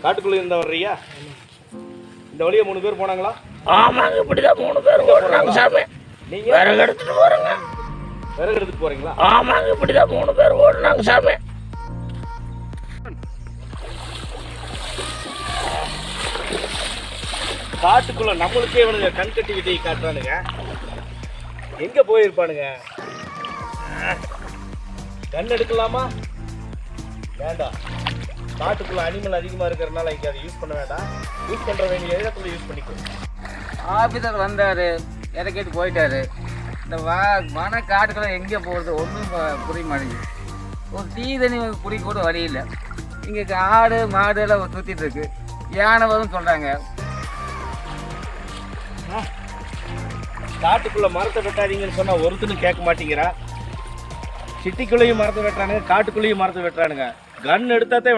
காட்டுக்குள்ள இருந்த வர்றியா? இந்த வழியா 3 பேர் போனாங்களா? ஆமாங்க, இப்படிதான் 3 பேர் போறாங்க சாமி. நீங்க விறகு எடுத்துட்டு போறீங்க? விறகு எடுத்துட்டு போறீங்களா? ஆமாங்க, இப்படிதான் 3 பேர் ஓடுனாங்க சாமி. காட்டுக்குள்ள நம்மளுக்கே இவனுங்க கண் கட்டி விட்டி காட்டுறானுங்க. எங்க போயிருப்பானுங்க? கண் எடுக்கலாமா? வேண்டாம். காட்டுக்குள்ள அனிமல் அதிகமா இருக்கிறதுனால இங்க அதை யூஸ் பண்ண வேண்டாம். யூஸ் பண்ற வேண்டிய இடத்துல யூஸ் பண்ணிக்கோ. ஆபீசர் வந்தாரு, இறக்கிட்டு போயிட்டாரு. இந்த வன காட்டுக்குள்ள எங்கே போகிறது ஒன்றும் புரிய மாட்டேங்குது. ஒரு டீ தண்ணி குடிக்க கூட வழி இல்லை. இங்கே ஆடு மாடு எல்லாம் சுற்றிட்டு இருக்கு. யானை வரும் சொல்கிறாங்க. காட்டுக்குள்ள மரத்தை வெட்டாதீங்கன்னு சொன்னா ஒருத்தனும் கேட்க மாட்டேங்கிறா. சிட்டிக்குள்ளேயும் மரத்தை வெட்டுறானுங்க, காட்டுக்குள்ளேயும் மரத்தை வெட்டுறானுங்க. கன் எடுத்தாதான்